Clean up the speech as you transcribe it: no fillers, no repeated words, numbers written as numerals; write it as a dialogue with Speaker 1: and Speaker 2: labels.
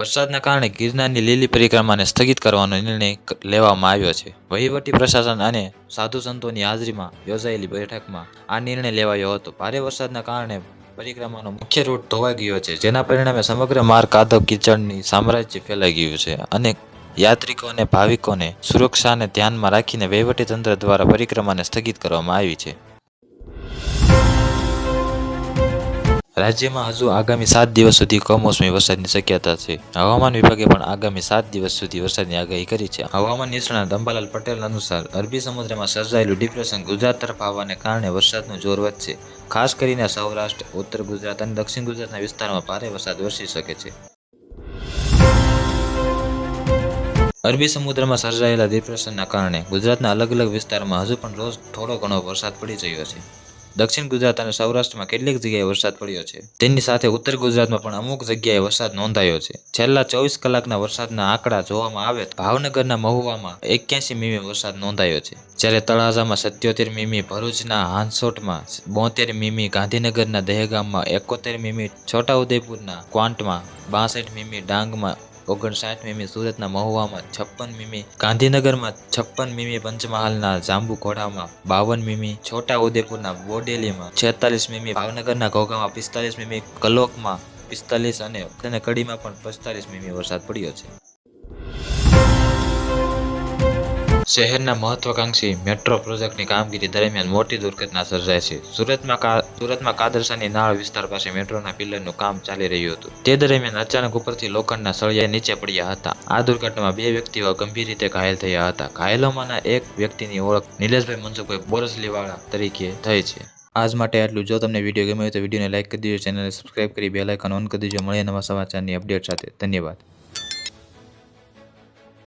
Speaker 1: વરસાદના કારણે ગિરનારની લીલી પરિક્રમાને સ્થગિત કરવાનો નિર્ણય લેવામાં આવ્યો છે. વહીવટી પ્રશાસન અને સાધુ સંતોની હાજરીમાં યોજાયેલી બેઠકમાં આ નિર્ણય લેવાયો હતો. ભારે વરસાદના કારણે પરિક્રમાનો મુખ્ય રૂટ ધોવાઈ ગયો છે, જેના પરિણામે સમગ્ર માર્ગ કાદવ કીચડની સામ્રાજ્ય ફેલાઈ ગયું છે અને યાત્રિકો અને ભાવિકોને સુરક્ષાને ધ્યાનમાં રાખીને વહીવટીતંત્ર દ્વારા પરિક્રમાને સ્થગિત કરવામાં આવી છે. રાજ્યમાં હજુ આગામી 7 દિવસ સુધી કમોસમી વરસાદની શક્યતા છે. હવામાન વિભાગે પણ આગામી 7 દિવસ સુધી વરસાદની આગાહી કરી છે. હવામાન નિષ્ણાત અંબાલાલ પટેલ અનુસાર અરબી સમુદ્રમાં સર્જાયેલું ડિપ્રેશન ગુજરાત તરફ આવવાને કારણે વરસાદનું જોર વધશે. ખાસ કરીને સૌરાષ્ટ્ર, ઉત્તર ગુજરાત અને દક્ષિણ ગુજરાતના વિસ્તારોમાં ભારે વરસાદ વરસી શકે છે. અરબી સમુદ્રમાં સર્જાયેલા ડિપ્રેશનના કારણે ગુજરાતના અલગ અલગ વિસ્તારોમાં હજુ પણ રોજ થોડો ઘણો વરસાદ પડી રહ્યો છે. દક્ષિણ ગુજરાત અને સૌરાષ્ટ્રમાં કેટલીક જગ્યાએ વરસાદ પડ્યો છે. તેની સાથે ઉત્તર ગુજરાતમાં પણ અમુક જગ્યાએ વરસાદ નોંધાયો છે. છેલ્લા 24 કલાકના વરસાદના આંકડા જોવામાં આવે તો ભાવનગરના મહુવામાં 81 મીમી વરસાદ નોંધાયો છે, જ્યારે તળાજામાં 77 મીમી, ભરૂચના હાંસોટમાં 72 મીમી, ગાંધીનગરના દહેગામમાં 71 મીમી, છોટાઉદેપુરના ક્વાંટમાં 62 મીમી, ડાંગમાં 59 મીમી, સુરતના મહુવામાં 56 મીમી, ગાંધીનગરમાં 56 મીમી, પંચમહાલના જાંબુઘોડામાં 52 મીમી, છોટાઉદેપુરના બોડેલીમાં 46 મીમી, ભાવનગરના ઘોઘામાં 45 મીમી, કલોકમાં 45 અને કડીમાં પણ 45 મીમી વરસાદ પડ્યો છે. શહેરના મહત્વાકાંક્ષી મેટ્રો પ્રોજેક્ટની કામગીરી દરમિયાન મોટી દુર્ઘટના સર્જાઈ છે. સુરતમાં કાદરસાની નાળ વિસ્તાર પાસે મેટ્રોના પિલરનું કામ ચાલી રહ્યું હતું. તે દરમિયાન અચાનક ઉપરથી લોખંડના સળિયા નીચે પડ્યા હતા. આ દુર્ઘટનામાં 2 વ્યક્તિઓ ગંભીર રીતે ઘાયલ થયા હતા. ઘાયલોમાંના એક વ્યક્તિની ઓળખ નિલેશભાઈ મનસુખભાઈ બોરસલીવાળા તરીકે થઈ છે. આજ માટે આટલું. જો તમને વિડીયો ગમ્યો હોય તો વિડીયોને લાઇક કરી દેજો, ચેનલને સબસ્ક્રાઇબ કરી બેલ આઇકન ઓન કરી દેજો. મળીએ નવા સમાચારની અપડેટ સાથે. ધન્યવાદ.